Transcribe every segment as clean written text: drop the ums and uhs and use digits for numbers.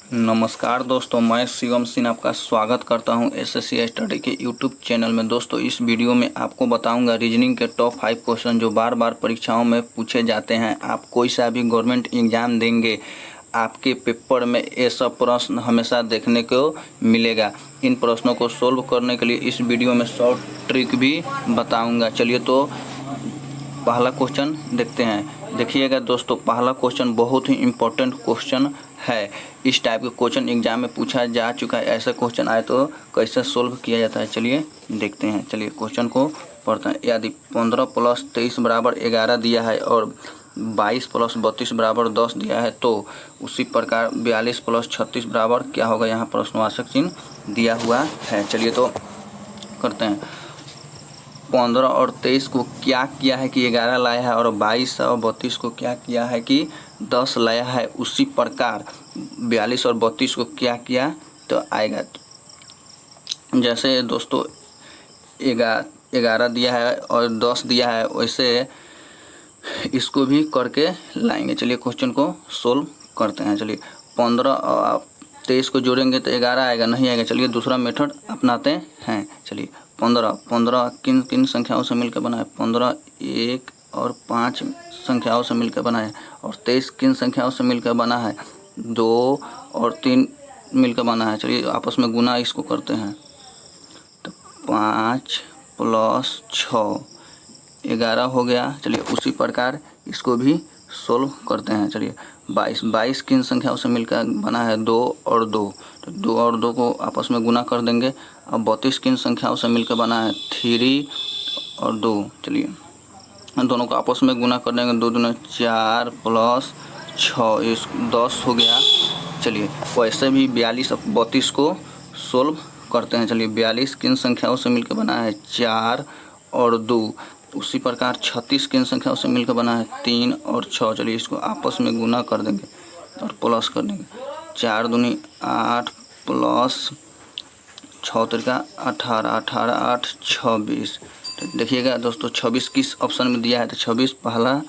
नमस्कार दोस्तों, मैं शिवम सिंह आपका स्वागत करता हूं एसएससी स्टडी के यूट्यूब चैनल में। दोस्तों, इस वीडियो में आपको बताऊंगा रीजनिंग के टॉप 5 क्वेश्चन जो बार बार परीक्षाओं में पूछे जाते हैं। आप कोई सा भी गवर्नमेंट एग्जाम देंगे, आपके पेपर में ये सब प्रश्न हमेशा देखने को मिलेगा। इन प्रश्नों को सोल्व करने के लिए इस वीडियो में शॉर्ट ट्रिक भी बताऊँगा। चलिए तो पहला क्वेश्चन देखते हैं। देखिएगा दोस्तों, पहला क्वेश्चन बहुत ही इम्पोर्टेंट क्वेश्चन है। इस टाइप के क्वेश्चन एग्जाम में पूछा जा चुका है। ऐसा क्वेश्चन आए तो कैसे सोल्व किया जाता है, चलिए देखते हैं। चलिए क्वेश्चन को पढ़ते हैं। यदि 15 + 23 = 11 दिया है और 22 + 32 = 10 दिया है, तो उसी प्रकार 42 + 36 बराबर क्या होगा। यहाँ प्रश्नवाचक चिन्ह दिया हुआ है। चलिए तो करते हैं। 15 और 23 को क्या किया है कि 11 लाया है, और 22 और 32 को क्या किया है कि 10 लाया है। उसी प्रकार 42 और 32 को क्या किया तो आएगा। जैसे दोस्तों 11 दिया है और 10 दिया है, वैसे इसको भी करके लाएंगे। चलिए क्वेश्चन को सोल्व करते हैं। चलिए 15 और 23 को जोड़ेंगे तो 11 आएगा, नहीं आएगा। चलिए दूसरा मेथड अपनाते हैं। चलिए 15 किन किन संख्याओं से मिलकर बना है। 15 1 और 5 संख्याओं से मिलकर बना है। और 23 किन संख्याओं से मिलकर बना है। 2 और 3 मिलकर बना है। चलिए आपस में गुना इसको करते हैं तो 5 + 6 11 हो गया। चलिए उसी प्रकार इसको भी सोल्व करते हैं। चलिए 22 किन संख्याओं से मिलकर बना है। 2 और 2, तो 2 और 2 को आपस में गुना कर देंगे। अब 32 किन संख्याओं से मिलकर बना है। 3 और 2, चलिए दोनों को आपस में गुना कर देंगे। 2 दूनी 4 + 6 इस 10 हो गया। चलिए वैसे भी 42 और 32 को सोल्व करते हैं। चलिए 42 किन संख्याओं से मिलकर बना है। 4 और 2, उसी प्रकार 36 किन संख्याओं से मिलकर बना है। 3 और 6, चलिए इसको आपस में गुना कर देंगे और प्लस कर देंगे। 4 दूनी 8 + 6 त्रिका 18, 18 8 26। तो देखिएगा दोस्तों 26 किस ऑप्शन में दिया है, तो 26 पहला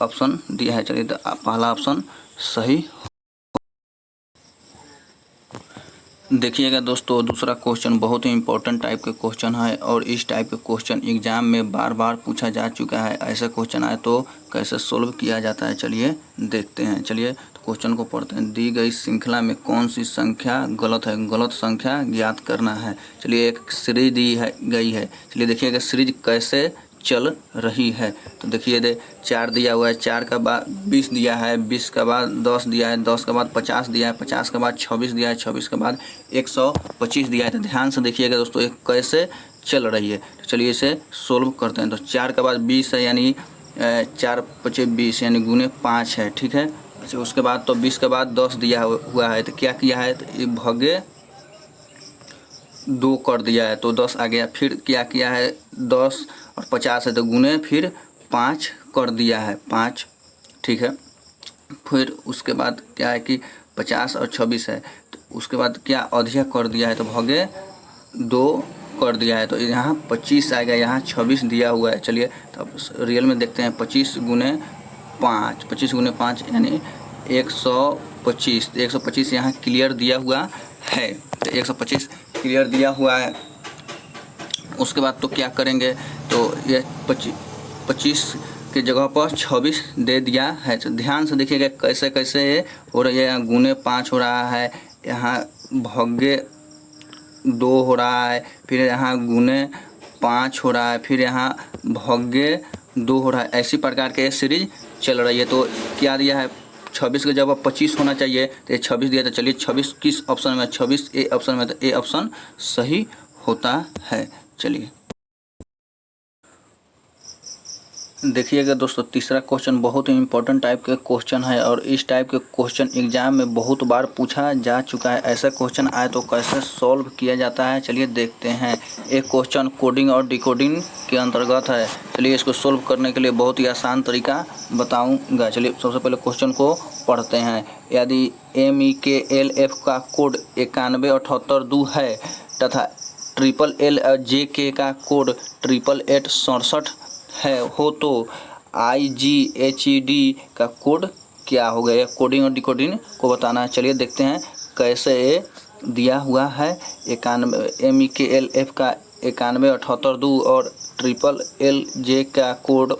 ऑप्शन दिया है। चलिए तो पहला ऑप्शन सही। देखिएगा दोस्तों, दूसरा क्वेश्चन बहुत ही इम्पोर्टेंट टाइप के क्वेश्चन है, और इस टाइप के क्वेश्चन एग्जाम में बार बार पूछा जा चुका है। ऐसा क्वेश्चन आए तो कैसे सोल्व किया जाता है, चलिए देखते हैं। चलिए तो क्वेश्चन को पढ़ते हैं। दी गई श्रृंखला में कौन सी संख्या गलत है। गलत संख्या ज्ञात करना है। चलिए एक सीरीज दी है गई है। चलिए देखिएगा सीरीज कैसे चल रही है। तो देखिए 4 दिया हुआ है, 4 के बाद 20 दिया है, 20 के बाद 10 दिया है, 10 के बाद 50 दिया है, 50 के बाद 26 दिया है, 26 के बाद 125 दिया है। तो ध्यान से देखिएगा दोस्तों, एक कैसे चल रही है। तो चलिए इसे सोल्व करते हैं। तो 4 के बाद 20 है, यानी 4 × 5 = 20, यानी गुने 5 है। ठीक है। अच्छा उसके बाद तो 20 के बाद 10 दिया हुआ है, तो क्या किया है, तो ये भगे 2 कर दिया है, तो 10 आ गया। फिर क्या किया है, 10 और 50 है, तो गुने फिर 5 कर दिया है, 5। ठीक है। फिर उसके बाद क्या है कि 50 और 26 है, तो उसके बाद क्या अधिक कर दिया है, तो भगे 2 कर दिया है, तो यहाँ 25 आएगा। यहाँ 26 दिया हुआ है। चलिए तब रियल में देखते हैं। 25 × 5, 25 × 5 यानी 125। 125 यहाँ क्लियर दिया हुआ है, तो 125 क्लियर दिया हुआ है। उसके बाद तो क्या करेंगे, तो ये 25 की जगह पर 26 दे दिया है। तो ध्यान से देखिएगा कैसे कैसे हो रही है। यहाँ गुने 5 हो रहा है, यहाँ भगे 2 हो रहा है, फिर यहाँ गुने 5 हो रहा है, फिर यहाँ भगे 2 हो रहा है। ऐसी प्रकार के सीरीज चल रही है। तो क्या दिया है, 26 की जगह 25 होना चाहिए, तो ये 26 दिया। तो चलिए 26 किस ऑप्शन में, 26 ए ऑप्शन में, तो ए ऑप्शन सही होता है। चलिए देखिएगा दोस्तों, तीसरा क्वेश्चन बहुत ही इम्पोर्टेंट टाइप के क्वेश्चन है, और इस टाइप के क्वेश्चन एग्जाम में बहुत बार पूछा जा चुका है। ऐसा क्वेश्चन आए तो कैसे सॉल्व किया जाता है, चलिए देखते हैं। एक क्वेश्चन कोडिंग और डिकोडिंग के अंतर्गत है। चलिए इसको सोल्व करने के लिए बहुत ही आसान तरीका बताऊंगा। चलिए सबसे पहले क्वेश्चन को पढ़ते हैं। यदि MEKLF का कोड 917882 है तथा LLJK का कोड 888867 हो, तो IGHED का कोड क्या होगा। यह कोडिंग और डिकोडिंग को बताना है। चलिए देखते हैं कैसे ए दिया हुआ है 91 MEKLF का 9178 और LLJ का कोड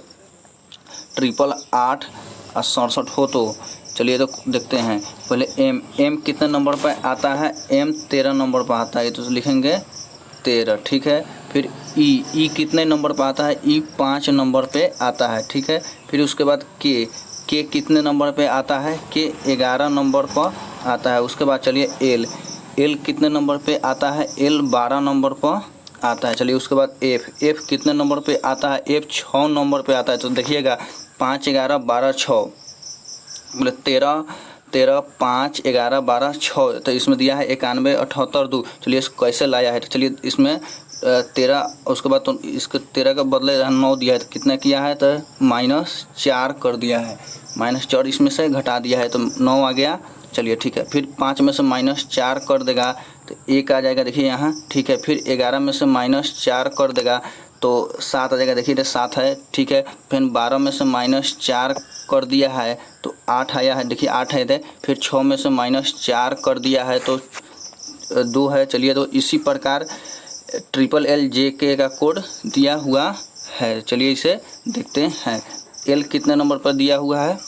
888 हो। तो चलिए तो देखते हैं। पहले एम कितने नंबर पर आता है? एम 13 नंबर पर आता है, तो लिखेंगे 13, ठीक है। फिर ई कितने नंबर पर आता है? ई 5 नंबर पे आता है, ठीक है। फिर उसके बाद के कितने नंबर पे आता है? के 11 नंबर पर आता है। उसके बाद चलिए एल कितने नंबर पे आता है? एल 12 नंबर पर आता है। चलिए उसके बाद एफ कितने नंबर पे आता है? एफ 6 नंबर पे आता है। तो देखिएगा 5 11 12 6, बोले 13 5 11 12 6, तो इसमें दिया है 91 78 2। चलिए इसको कैसे लाया है? तो चलिए इसमें 13, उसके बाद तो इसको 13 के बदले 9 दिया है, तो कितना किया है? तो -4 कर दिया है, -4 इसमें से घटा दिया है, तो 9 आ गया। चलिए ठीक है। फिर 5 में से -4 कर देगा तो 1 आ जाएगा, देखिए यहाँ, ठीक है। फिर 11 में से -4 कर देगा तो 7 आ जाएगा, देखिए तो 7 है, ठीक है। फिर 12 में से -4 कर दिया है तो 8 आया है, देखिए 8 है। फिर 6 में से -4 कर दिया है तो 2 है। चलिए तो इसी प्रकार LLJK का कोड दिया हुआ है। चलिए इसे देखते हैं। एल कितने नंबर पर दिया हुआ है?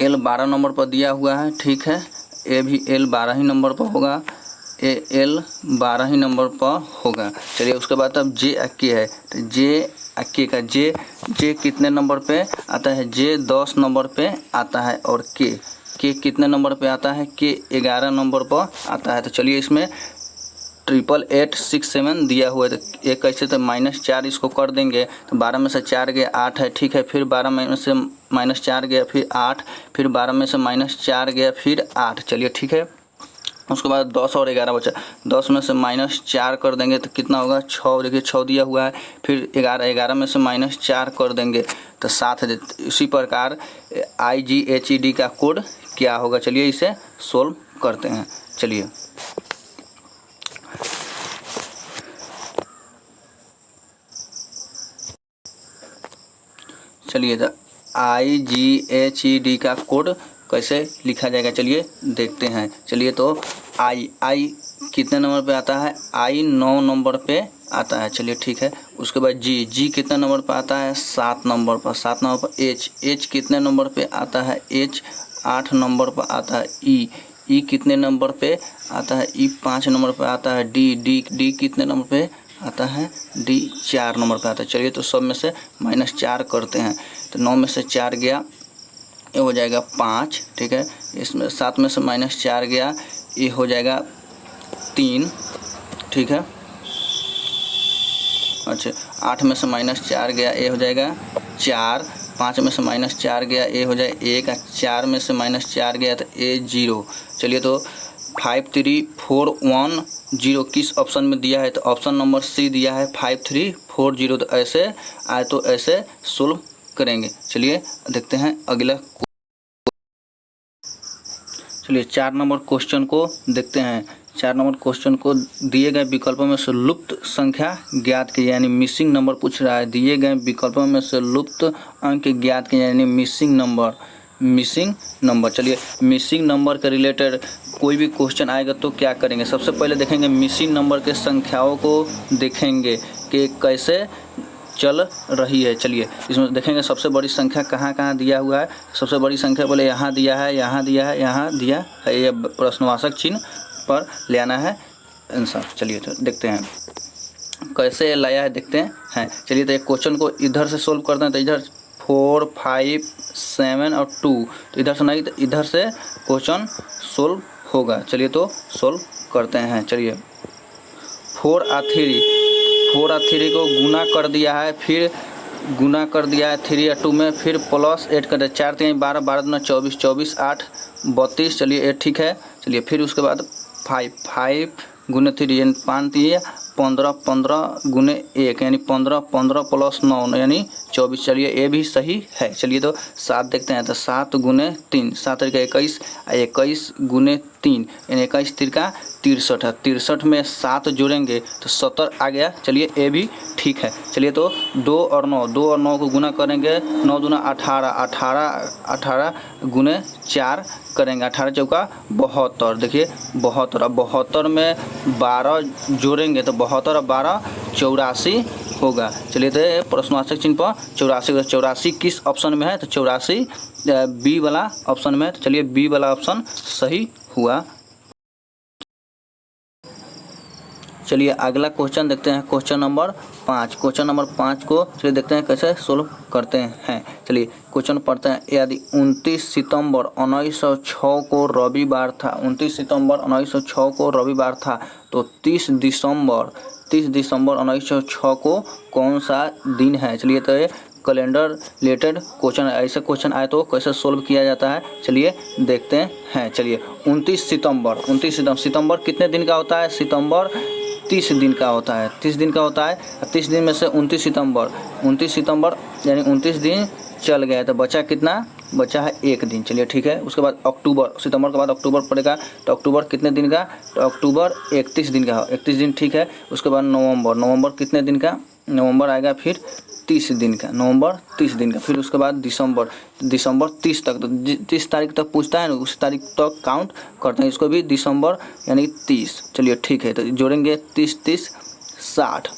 एल 12 नंबर पर दिया हुआ है, ठीक है। ए भी एल 12 ही नंबर पर होगा, एल 12 ही नंबर पर होगा। चलिए उसके बाद अब जे के है, तो जे का जे कितने नंबर पे आता है? जे 10 नंबर पे आता है। और के कितने नंबर पे आता है? के 11 नंबर पर आता है। तो चलिए इसमें 8867 दिया हुआ है, तो एक कैसे? तो -4 इसको कर देंगे, तो 12 में से 4 गया 8 है, ठीक है। फिर 12 में से -4 गया फिर 8, फिर 12 में से -4 गया फिर 8। चलिए ठीक है। उसके बाद 10 और 11 बचा, 10 में से -4 कर देंगे तो कितना होगा? 6, देखिए 6 दिया हुआ है। फिर 11 में से -4 कर देंगे तो 7 है। इसी प्रकार IGHED का कोड क्या होगा? चलिए इसे सोल्व करते हैं। चलिए तो IGHED का कोड कैसे लिखा जाएगा? चलिए देखते हैं। चलिए तो आई कितने नंबर पे आता है? आई 9 नंबर पे आता है, चलिए ठीक है। उसके बाद जी कितने नंबर पे आता है? 7 नंबर पर, 7 नंबर पर। एच कितने नंबर पे आता है? एच 8 नंबर पर आता है। ई कितने नंबर पे आता है? ई 5 नंबर पे आता है। डी कितने नंबर पे आता है? डी 4 नंबर पे आता है। चलिए तो सब में से -4 करते हैं, तो 9 में से 4 गया, ये हो जाएगा 5, ठीक है। इसमें 7 में से -4 गया, ये हो जाएगा 3, ठीक है। अच्छा 8 में से -4 गया, ये हो जाएगा 4, 5 में से -4 गया, ये हो जाएगा 1, 4 में से -4 गया तो ये 0। चलिए तो 53410 किस ऑप्शन में दिया है? तो ऑप्शन नंबर सी दिया है 5340। तो ऐसे आए तो ऐसे सोल्व करेंगे। चलिए देखते हैं अगला। चलिए 4 नंबर क्वेश्चन को देखते हैं। 4 नंबर क्वेश्चन को दिए गए विकल्पों में से लुप्त संख्या ज्ञात की, यानी मिसिंग नंबर पूछ रहा है। दिए गए विकल्पों में से लुप्त अंक ज्ञात की, यानी मिसिंग नंबर। चलिए मिसिंग नंबर के रिलेटेड कोई भी क्वेश्चन आएगा तो क्या करेंगे? सबसे पहले देखेंगे मिसिंग नंबर के संख्याओं को देखेंगे कि कैसे चल रही है। चलिए इसमें देखेंगे सबसे बड़ी संख्या कहाँ दिया हुआ है। सबसे बड़ी संख्या बोले यहाँ दिया है, यहाँ दिया है, यहाँ दिया है। ये प्रश्नवाचक चिन्ह पर ले आना है आंसर। चलिए तो देखते हैं कैसे लाया है, देखते हैं। चलिए तो एक क्वेश्चन को इधर से सोल्व करते हैं, तो इधर 4 5 7 और 2, तो इधर से नहीं, तो इधर से क्वेश्चन सोल्व होगा। चलिए तो सोल्व करते हैं। चलिए 4 और 3 को गुना कर दिया है, फिर गुना कर दिया है 3 और 2 में, फिर प्लस 8 कर दिया, 4 3 12 12 दूना 24, 24 8 32। चलिए 8, ठीक है। चलिए फिर उसके बाद 5 गुने 3 यानी 5 3 15 15 गुने 1 यानी 15 15 प्लस 9 यानी 24। चलिए ये भी सही है। चलिए तो 7 देखते हैं, तो 7 गुने 3 7 21, 21 गुने 3 यानी 21 तिरका 63 है। 63 में 7 जोड़ेंगे तो 70 आ गया। चलिए ये भी ठीक है। चलिए तो 2 और 9 को गुना करेंगे, 9 दूना 18, 18 गुने 4 करेंगे, 18 चौका 72। देखिए 72, अब 72 में 12 जोड़ेंगे तो 72 और 12 84 होगा। चलिए तो प्रश्नवाचक चिन्ह पर 84, 84 किस ऑप्शन में है तो 84 बी वाला ऑप्शन में है। तो चलिए बी वाला ऑप्शन सही हुआ। चलिए अगला क्वेश्चन देखते हैं, क्वेश्चन नंबर 5। क्वेश्चन नंबर 5 को चलिए देखते हैं कैसे सोल्व करते हैं। चलिए क्वेश्चन पढ़ते हैं। यदि 29 सितंबर 1906 को रविवार था, 29 सितंबर 1906 को रविवार था तो 30 दिसंबर 1906 को कौन सा दिन है। चलिए तो ये कैलेंडर रिलेटेड क्वेश्चन, ऐसे क्वेश्चन आए तो कैसे सोल्व किया जाता है चलिए देखते हैं। चलिए 29 सितंबर कितने दिन का होता है, सितंबर 30 दिन का होता है, 30 दिन का होता है। 30 दिन में से 29 सितंबर यानी 29 दिन चल गया तो बचा कितना, बचा है 1 दिन। चलिए ठीक है। उसके बाद अक्टूबर, सितंबर के बाद अक्टूबर पड़ेगा तो अक्टूबर कितने दिन का, तो अक्टूबर 31 दिन का, 31 दिन ठीक है। उसके बाद नवंबर कितने दिन का, नवंबर आएगा फिर 30 दिन का, नवंबर 30 दिन का। फिर उसके बाद दिसंबर 30 तक, तो 30 तारीख तक पूछता है ना, उस तारीख तक काउंट करते हैं, इसको भी दिसंबर यानी 30। चलिए ठीक है। तो जोड़ेंगे 30 30 60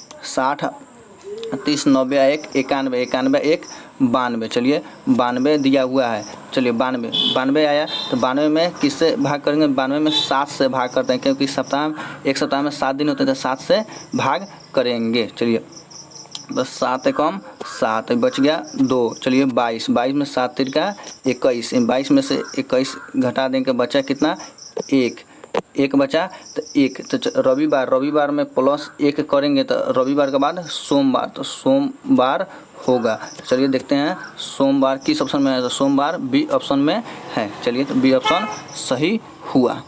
30 90 1 91 1 92। चलिए 92 दिया हुआ है। चलिए 92 आया तो 92 में किससे भाग करेंगे, 92 में 7 से भाग करते हैं, क्योंकि एक सप्ताह में 7 दिन होते हैं तो 7 से भाग करेंगे। चलिए बस 7 कम 7 बच गया 2। चलिए 22 में 7 तिरका 21, 22 में से 21 घटा देंगे बचा कितना, 1 बचा तो 1। तो रविवार में प्लस 1 करेंगे तो रविवार के बाद सोमवार, तो सोमवार होगा। चलिए देखते हैं सोमवार किस ऑप्शन में है, तो सोमवार बी ऑप्शन में है। चलिए तो बी ऑप्शन सही हुआ।